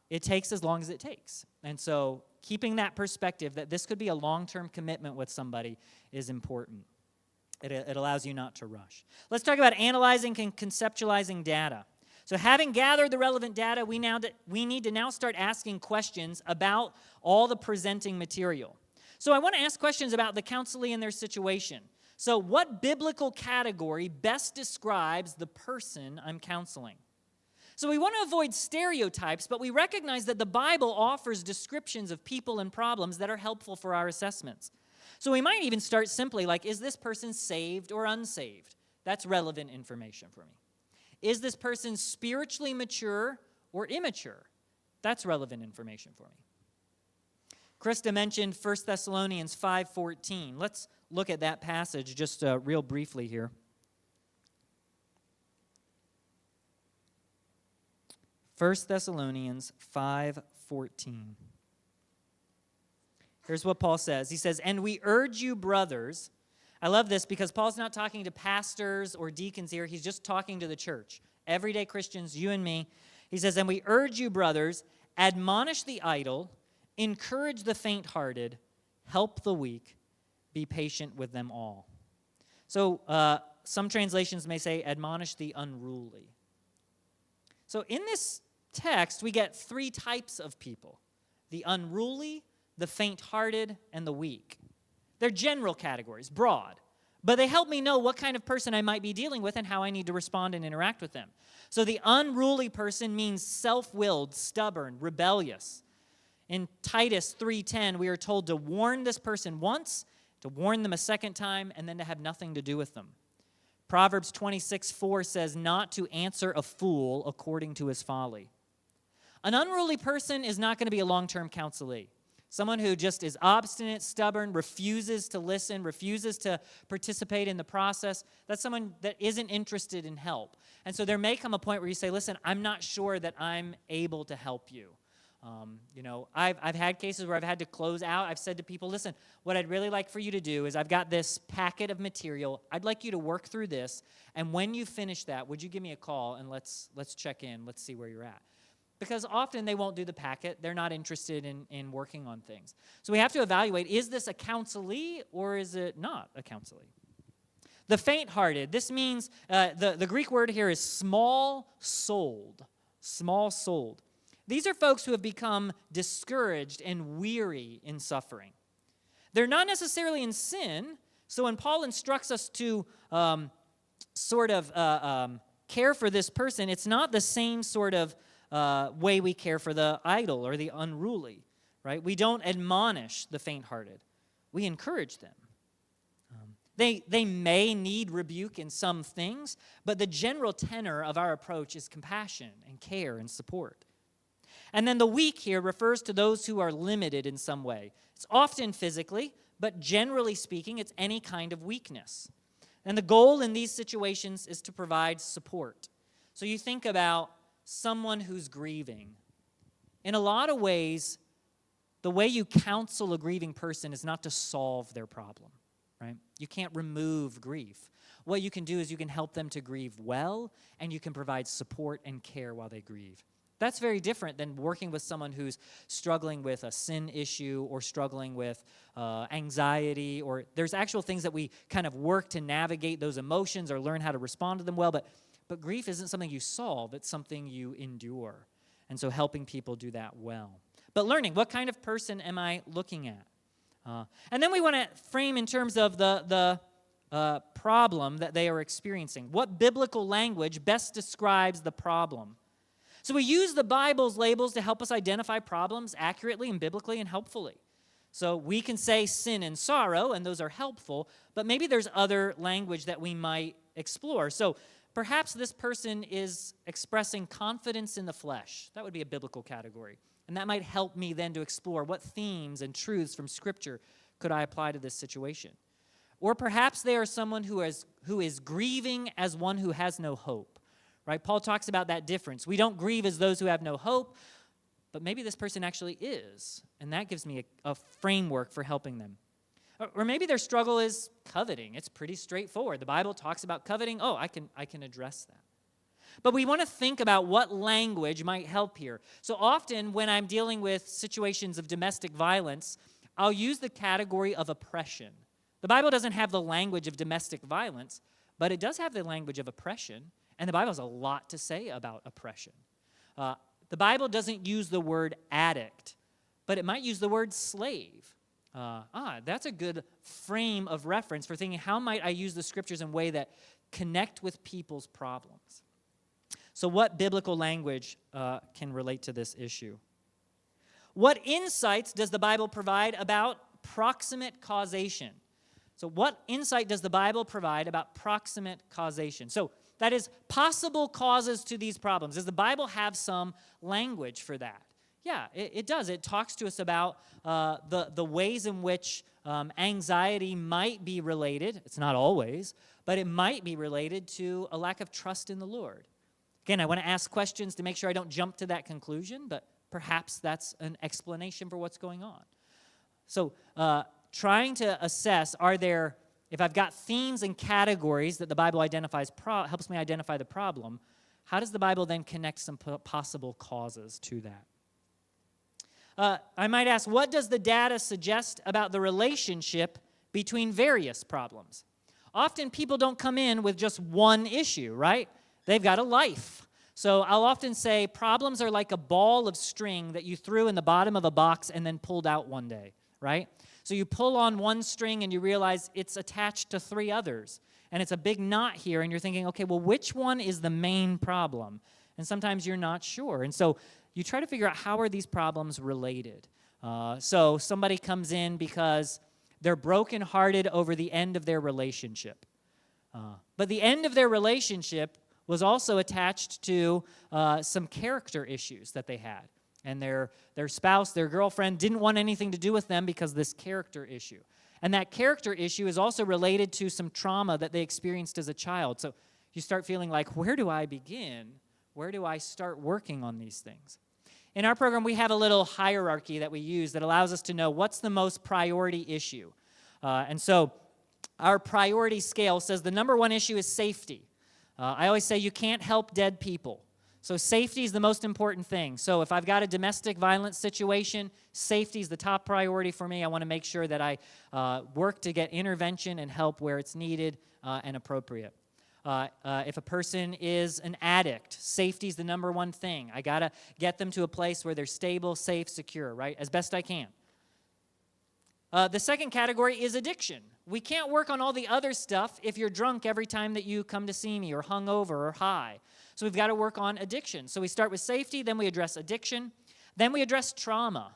it takes as long as it takes. And so keeping that perspective that this could be a long-term commitment with somebody is important. It allows you not to rush. Let's talk about analyzing and conceptualizing data. So having gathered the relevant data, we need to now start asking questions about all the presenting material. So I want to ask questions about the counselee and their situation. So what biblical category best describes the person I'm counseling? So we want to avoid stereotypes, but we recognize that the Bible offers descriptions of people and problems that are helpful for our assessments. So we might even start simply like, is this person saved or unsaved? That's relevant information for me. Is this person spiritually mature or immature? That's relevant information for me. Krista mentioned 1 Thessalonians 5:14. Let's look at that passage just real briefly here. 1 Thessalonians 5:14. Here's what Paul says. He says, "And we urge you, brothers." I love this because Paul's not talking to pastors or deacons here. He's just talking to the church. Everyday Christians, you and me. He says, "And we urge you, brothers, admonish the idle, encourage the faint-hearted, help the weak, be patient with them all." So some translations may say, admonish the unruly. So in this text, we get three types of people: the unruly, the faint-hearted, and the weak. They're general categories, broad, but they help me know what kind of person I might be dealing with and how I need to respond and interact with them. So the unruly person means self-willed, stubborn, rebellious. In Titus 3:10, we are told to warn this person once, to warn them a second time, and then to have nothing to do with them. Proverbs 26:4 says not to answer a fool according to his folly. An unruly person is not going to be a long-term counselee. Someone who just is obstinate, stubborn, refuses to listen, refuses to participate in the process. That's someone that isn't interested in help. And so there may come a point where you say, listen, I'm not sure that I'm able to help you. I've had cases where I've had to close out. I've said to people, listen, what I'd really like for you to do is I've got this packet of material. I'd like you to work through this. And when you finish that, would you give me a call and let's check in. Let's see where you're at. Because often they won't do the packet. They're not interested in working on things. So we have to evaluate, is this a counselee or is it not a counselee? The faint-hearted, this means, the Greek word here is small-souled. Small-souled. These are folks who have become discouraged and weary in suffering. They're not necessarily in sin, so when Paul instructs us to care for this person, it's not the same sort of way we care for the idle or the unruly, right? We don't admonish the faint-hearted. We encourage them. They may need rebuke in some things, but the general tenor of our approach is compassion and care and support. And then the weak here refers to those who are limited in some way. It's often physically, but generally speaking, it's any kind of weakness. And the goal in these situations is to provide support. So you think about someone who's grieving. In a lot of ways, the way you counsel a grieving person is not to solve their problem, right? You can't remove grief. What you can do is you can help them to grieve well, and you can provide support and care while they grieve. That's very different than working with someone who's struggling with a sin issue or struggling with anxiety, or there's actual things that we kind of work to navigate those emotions or learn how to respond to them well, but grief isn't something you solve, it's something you endure. And so helping people do that well. But learning, what kind of person am I looking at? And then we want to frame in terms of the problem that they are experiencing. What biblical language best describes the problem? So we use the Bible's labels to help us identify problems accurately and biblically and helpfully. So we can say sin and sorrow, and those are helpful, but maybe there's other language that we might explore. So perhaps this person is expressing confidence in the flesh. That would be a biblical category. And that might help me then to explore what themes and truths from Scripture could I apply to this situation. Or perhaps they are someone who is grieving as one who has no hope. Right? Paul talks about that difference. We don't grieve as those who have no hope, but maybe this person actually is. And that gives me a framework for helping them. Or maybe their struggle is coveting. It's pretty straightforward. The Bible talks about coveting. Oh, I can address that. But we want to think about what language might help here. So often when I'm dealing with situations of domestic violence, I'll use the category of oppression. The Bible doesn't have the language of domestic violence, but it does have the language of oppression. And the Bible has a lot to say about oppression. The Bible doesn't use the word addict, but it might use the word slave. That's a good frame of reference for thinking, how might I use the scriptures in a way that connect with people's problems? So what biblical language can relate to this issue? What insights does the Bible provide about proximate causation? So what insight does the Bible provide about proximate causation? So that is possible causes to these problems. Does the Bible have some language for that? Yeah, it does. It talks to us about the ways in which anxiety might be related. It's not always, but it might be related to a lack of trust in the Lord. Again, I want to ask questions to make sure I don't jump to that conclusion, but perhaps that's an explanation for what's going on. So trying to assess, if I've got themes and categories that the Bible identifies, helps me identify the problem, how does the Bible then connect some possible causes to that? I might ask, what does the data suggest about the relationship between various problems? Often people don't come in with just one issue, right? They've got a life. So I'll often say problems are like a ball of string that you threw in the bottom of a box and then pulled out one day, right? So you pull on one string and you realize it's attached to 3 others. And it's a big knot here, and you're thinking, okay, well, which one is the main problem? And sometimes you're not sure. And so you try to figure out, how are these problems related? So somebody comes in because they're brokenhearted over the end of their relationship. But the end of their relationship was also attached to some character issues that they had. And their spouse, their girlfriend, didn't want anything to do with them because of this character issue. And that character issue is also related to some trauma that they experienced as a child. So you start feeling like, where do I begin? Where do I start working on these things? In our program, we have a little hierarchy that we use that allows us to know what's the most priority issue. And so our priority scale says the number 1 issue is safety. I always say you can't help dead people. So safety is the most important thing. So if I've got a domestic violence situation, safety is the top priority for me. I want to make sure that I work to get intervention and help where it's needed and appropriate. If a person is an addict, safety is the number 1 thing. I got to get them to a place where they're stable, safe, secure, right, as best I can. The second category is addiction. We can't work on all the other stuff if you're drunk every time that you come to see me, or hungover, or high. So we've got to work on addiction. So we start with safety, then we address addiction, then we address trauma.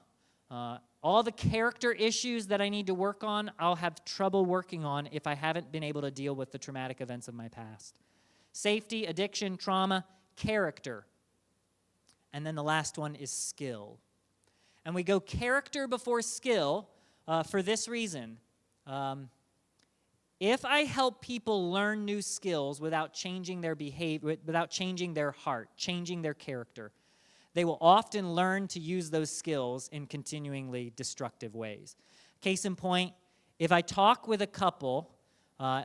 All the character issues that I need to work on, I'll have trouble working on if I haven't been able to deal with the traumatic events of my past. Safety, addiction, trauma, character. And then the last one is skill. And we go character before skill for this reason. If I help people learn new skills without changing their behavior, without changing their heart, changing their character, they will often learn to use those skills in continuingly destructive ways. Case in point, if I talk with a couple,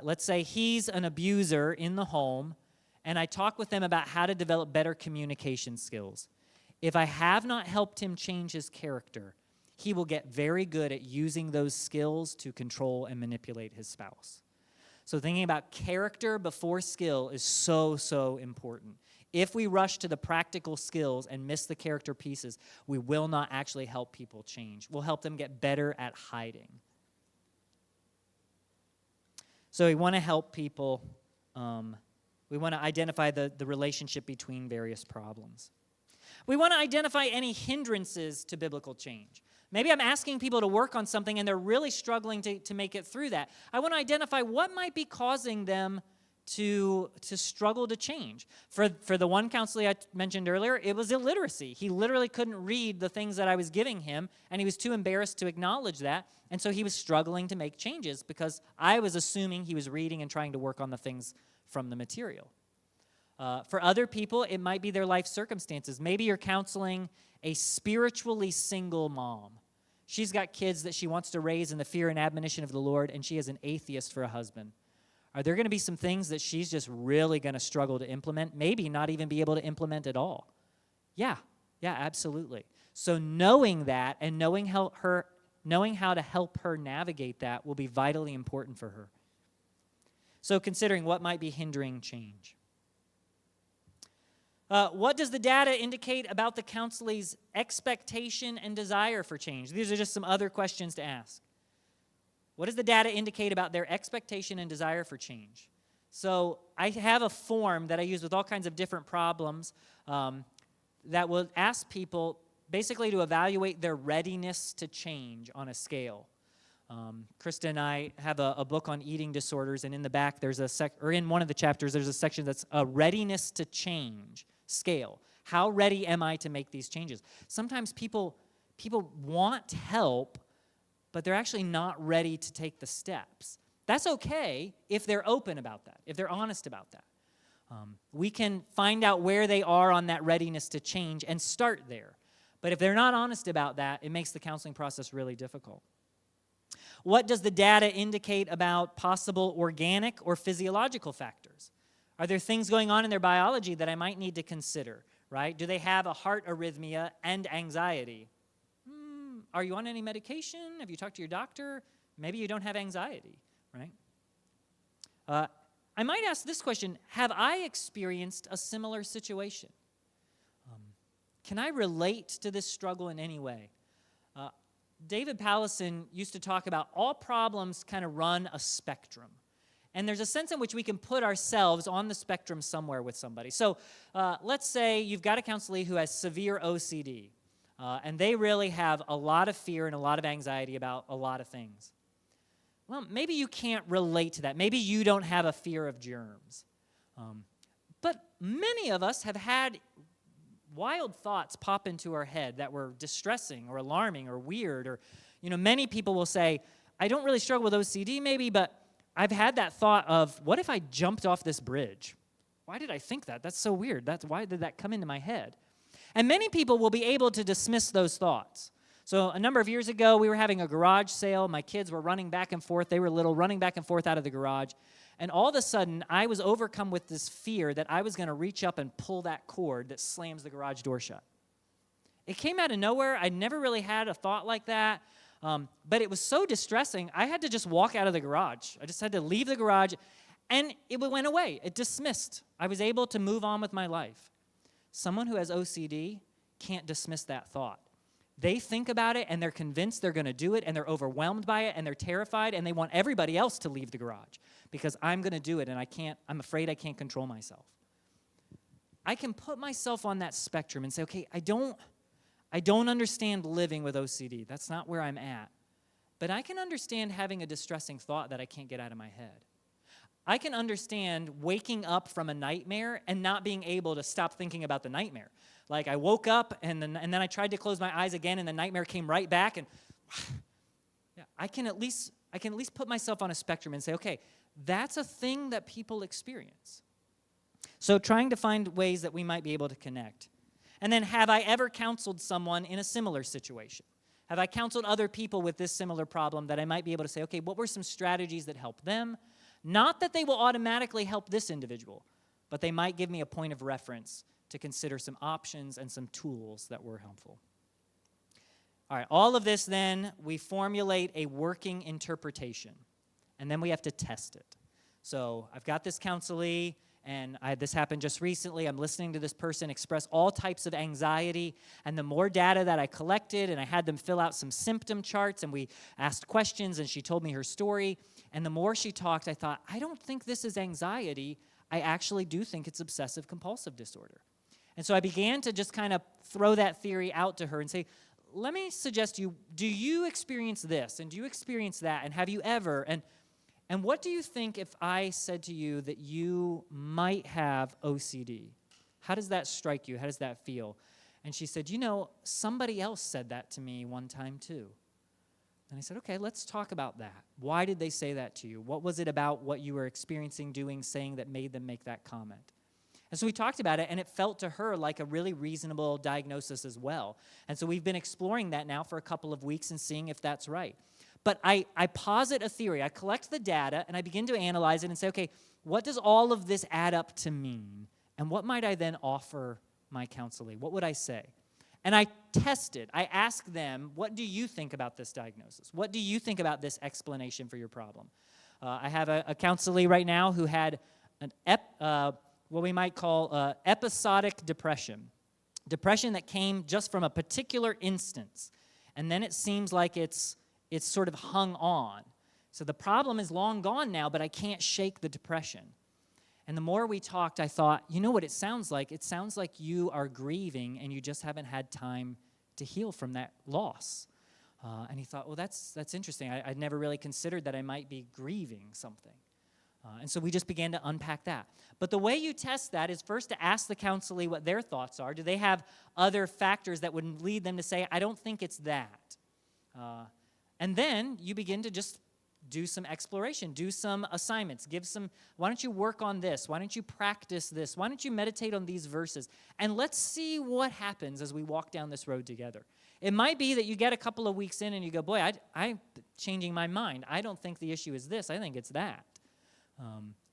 let's say he's an abuser in the home, and I talk with them about how to develop better communication skills. If I have not helped him change his character, he will get very good at using those skills to control and manipulate his spouse. So thinking about character before skill is so, so important. If we rush to the practical skills and miss the character pieces, we will not actually help people change. We'll help them get better at hiding. So we want to help people. We want to identify the relationship between various problems. We want to identify any hindrances to biblical change. Maybe I'm asking people to work on something and they're really struggling to make it through that. I want to identify what might be causing them to struggle to change. For the one counselor I mentioned earlier, it was illiteracy. He literally couldn't read the things that I was giving him, and he was too embarrassed to acknowledge that, and so he was struggling to make changes because I was assuming he was reading and trying to work on the things from the material. For other people, it might be their life circumstances. Maybe you're counseling a spiritually single mom. She's got kids that she wants to raise in the fear and admonition of the Lord, and she has an atheist for a husband. Are there going to be some things that she's just really going to struggle to implement, maybe not even be able to implement at all? Yeah, absolutely. So knowing that and knowing how to help her navigate that will be vitally important for her. So considering what might be hindering change. What does the data indicate about the counselee's expectation and desire for change? These are just some other questions to ask. What does the data indicate about their expectation and desire for change? So I have a form that I use with all kinds of different problems that will ask people basically to evaluate their readiness to change on a scale. Krista and I have a book on eating disorders, and in the back there's in one of the chapters there's a section that's a readiness to change scale. How ready am I to make these changes? Sometimes people want help, but they're actually not ready to take the steps. That's okay if they're open about that, if they're honest about that. We can find out where they are on that readiness to change and start there. But if they're not honest about that, it makes the counseling process really difficult. What does the data indicate about possible organic or physiological factors? Are there things going on in their biology that I might need to consider, right? Do they have a heart arrhythmia and anxiety? Are you on any medication? Have you talked to your doctor? Maybe you don't have anxiety, right? I might ask this question: have I experienced a similar situation? Can I relate to this struggle in any way? David Pallison used to talk about all problems kind of run a spectrum. And there's a sense in which we can put ourselves on the spectrum somewhere with somebody. So let's say you've got a counselee who has severe OCD, and they really have a lot of fear and a lot of anxiety about a lot of things. Well, maybe you can't relate to that. Maybe you don't have a fear of germs. But many of us have had wild thoughts pop into our head that were distressing or alarming or weird. Or, many people will say, I don't really struggle with OCD maybe, but I've had that thought of, what if I jumped off this bridge? Why did I think that? That's so weird. Why did that come into my head? And many people will be able to dismiss those thoughts. So a number of years ago, we were having a garage sale. My kids were running back and forth. They were little, running back and forth out of the garage. And all of a sudden, I was overcome with this fear that I was going to reach up and pull that cord that slams the garage door shut. It came out of nowhere. I never really had a thought like that. But it was so distressing, I had to just walk out of the garage. I just had to leave the garage, and it went away. It dismissed. I was able to move on with my life. Someone who has OCD can't dismiss that thought. They think about it, and they're convinced they're going to do it, and they're overwhelmed by it, and they're terrified, and they want everybody else to leave the garage because I'm going to do it, and I'm afraid I can't control myself. I can put myself on that spectrum and say, okay, I don't understand living with OCD. That's not where I'm at. But I can understand having a distressing thought that I can't get out of my head. I can understand waking up from a nightmare and not being able to stop thinking about the nightmare. Like I woke up and then I tried to close my eyes again and the nightmare came right back. And yeah, I can at least put myself on a spectrum and say, okay, that's a thing that people experience. So trying to find ways that we might be able to connect. And then, have I ever counseled someone in a similar situation? Have I counseled other people with this similar problem that I might be able to say, okay, what were some strategies that helped them? Not that they will automatically help this individual, but they might give me a point of reference to consider some options and some tools that were helpful. All right, all of this then, we formulate a working interpretation, and then we have to test it. So I've got this counselee, and this happened just recently. I'm listening to this person express all types of anxiety, and the more data that I collected, and I had them fill out some symptom charts, and we asked questions, and she told me her story, and the more she talked, I thought, I don't think this is anxiety. I actually do think it's obsessive-compulsive disorder. And so I began to just kind of throw that theory out to her and say, let me suggest to you, do you experience this, and do you experience that, and have you ever, and what do you think if I said to you that you might have OCD? How does that strike you? How does that feel? And she said, somebody else said that to me one time too. And I said, okay, let's talk about that. Why did they say that to you? What was it about what you were experiencing, doing, saying that made them make that comment? And so we talked about it, and it felt to her like a really reasonable diagnosis as well. And so we've been exploring that now for a couple of weeks and seeing if that's right. But I posit a theory. I collect the data, and I begin to analyze it and say, okay, what does all of this add up to mean? And what might I then offer my counselee? What would I say? And I tested. I asked them, what do you think about this diagnosis? What do you think about this explanation for your problem? I have a counselee right now who had what we might call episodic depression. Depression that came just from a particular instance, and then it seems like it's sort of hung on. So the problem is long gone now, but I can't shake the depression. And the more we talked, I thought, you know what it sounds like? It sounds like you are grieving and you just haven't had time to heal from that loss. And he thought, well, that's interesting. I'd never really considered that I might be grieving something. And so we just began to unpack that. But the way you test that is first to ask the counselee what their thoughts are. Do they have other factors that would lead them to say, I don't think it's that? And then you begin to just do some exploration, do some assignments, why don't you work on this? Why don't you practice this? Why don't you meditate on these verses? And let's see what happens as we walk down this road together. It might be that you get a couple of weeks in and you go, boy, I'm changing my mind. I don't think the issue is this. I think it's that.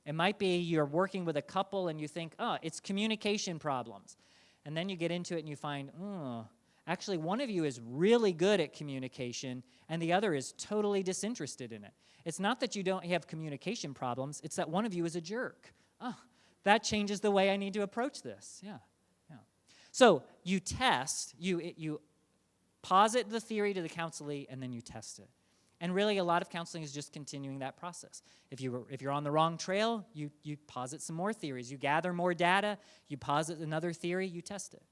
It might be you're working with a couple and you think, oh, it's communication problems. And then you get into it and you find, actually one of you is really good at communication and the other is totally disinterested in it. It's not that you don't have communication problems, it's that one of you is a jerk. Oh, that changes the way I need to approach this. Yeah. So you test, you posit the theory to the counselee and then you test it. And really, a lot of counseling is just continuing that process. If you're on the wrong trail, you posit some more theories. You gather more data, you posit another theory, you test it.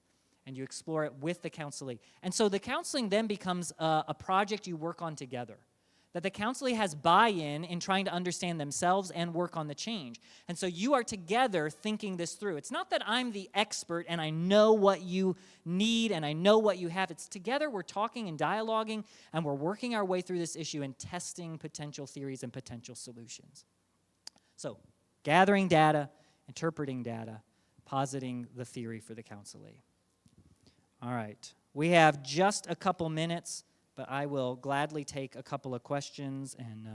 And you explore it with the counselee. And so the counseling then becomes a project you work on together. That the counselee has buy-in in trying to understand themselves and work on the change. And so you are together thinking this through. It's not that I'm the expert and I know what you need and I know what you have. It's together we're talking and dialoguing and we're working our way through this issue and testing potential theories and potential solutions. So gathering data, interpreting data, positing the theory for the counselee. All right. We have just a couple minutes, but I will gladly take a couple of questions and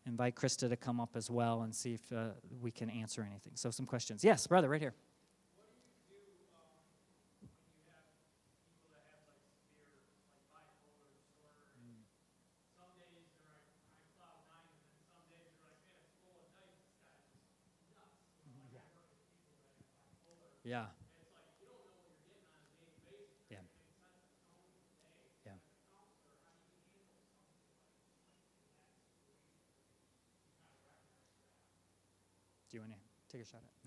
invite Krista to come up as well and see if we can answer anything. So some questions. Yes, brother, right here. What do you do when you have people that have like severe bipolar disorder? And some days they're like on cloud nine, and then some days they're like, man, it's full of dice. This guy is just nuts. I work with people that have bipolar. Yeah. And it's like you don't know what you're getting on a daily basis. Yeah. It sets the tone for the day. Yeah. As a counselor, how do you handle something like in that situation? You kind of recognize that. Do you want to take a shot at it?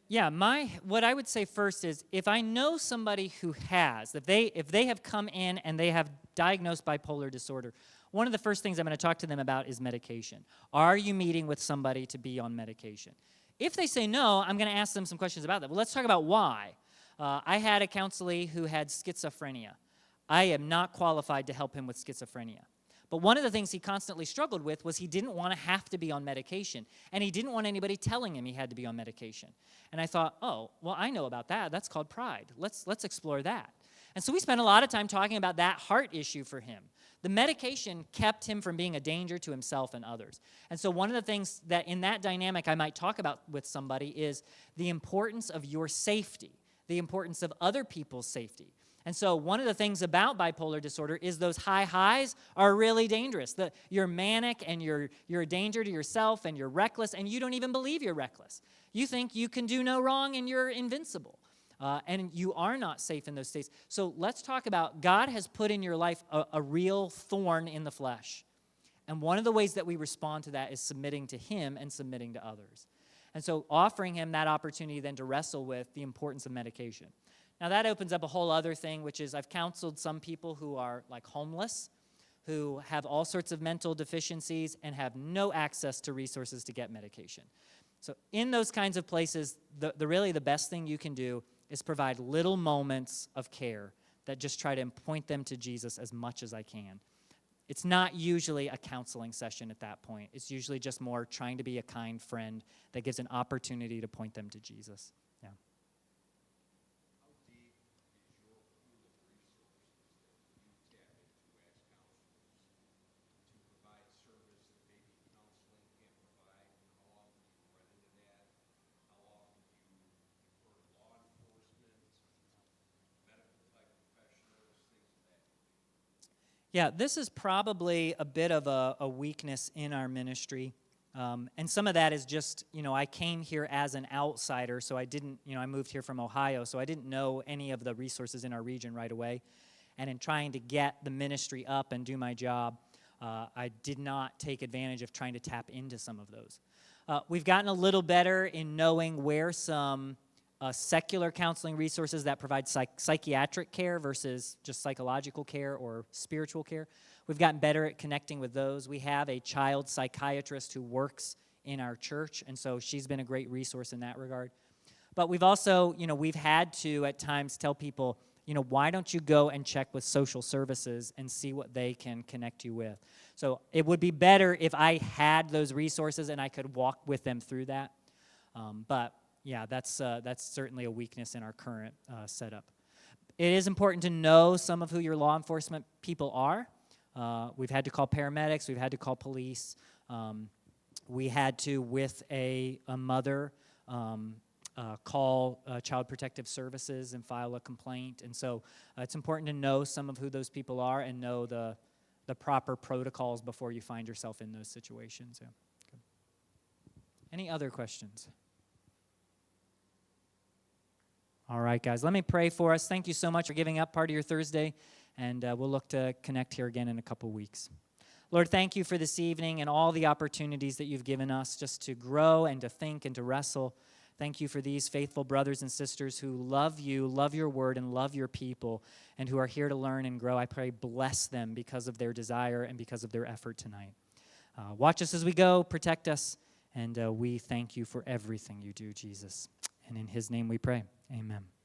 No. What I would say first is if I know somebody who has, if they have come in and they have diagnosed bipolar disorder, one of the first things I'm going to talk to them about is medication. Are you meeting with somebody to be on medication? If they say no, I'm going to ask them some questions about that. Well, let's talk about why. I had a counselee who had schizophrenia. I am not qualified to help him with schizophrenia. But one of the things he constantly struggled with was he didn't want to have to be on medication, and he didn't want anybody telling him he had to be on medication. And I thought, oh, well, I know about that. That's called pride. Let's explore that. And so we spent a lot of time talking about that heart issue for him. The medication kept him from being a danger to himself and others. And so one of the things that in that dynamic I might talk about with somebody is the importance of your safety, the importance of other people's safety. And so one of the things about bipolar disorder is those high highs are really dangerous. You're manic and you're a danger to yourself and you're reckless and you don't even believe you're reckless. You think you can do no wrong and you're invincible. And you are not safe in those states. So let's talk about God has put in your life a real thorn in the flesh. And one of the ways that we respond to that is submitting to Him and submitting to others. And so offering Him that opportunity then to wrestle with the importance of medication. Now that opens up a whole other thing, which is I've counseled some people who are like homeless, who have all sorts of mental deficiencies and have no access to resources to get medication. So in those kinds of places, really the best thing you can do is provide little moments of care that just try to point them to Jesus as much as I can. It's not usually a counseling session at that point. It's usually just more trying to be a kind friend that gives an opportunity to point them to Jesus. Yeah. How deep is your pool of resources that you tap into as counselors to provide service that maybe counseling can't provide? And how often do you run into that? How often do you refer to law enforcement, medical type professionals, things of that nature? Yeah, this is probably a bit of a weakness in our ministry. And some of that is just, I came here as an outsider, so I didn't, I moved here from Ohio, so I didn't know any of the resources in our region right away. And in trying to get the ministry up and do my job, I did not take advantage of trying to tap into some of those. We've gotten a little better in knowing where some secular counseling resources that provide psychiatric care versus just psychological care or spiritual care. We've gotten better at connecting with those. We have a child psychiatrist who works in our church, and so she's been a great resource in that regard. But we've also, we've had to at times tell people, why don't you go and check with social services and see what they can connect you with? So it would be better if I had those resources and I could walk with them through that. But yeah, that's certainly a weakness in our current setup. It is important to know some of who your law enforcement people are. We've had to call paramedics. We've had to call police. We had to, with a mother, call Child Protective Services and file a complaint. And so it's important to know some of who those people are and know the proper protocols before you find yourself in those situations. Yeah. Good. Any other questions? All right, guys, let me pray for us. Thank you so much for giving up part of your Thursday, and we'll look to connect here again in a couple weeks. Lord, thank you for this evening and all the opportunities that you've given us just to grow and to think and to wrestle. Thank you for these faithful brothers and sisters who love you, love your word, and love your people, and who are here to learn and grow. I pray bless them because of their desire and because of their effort tonight. Watch us as we go, protect us, and we thank you for everything you do, Jesus. And in his name we pray. Amen.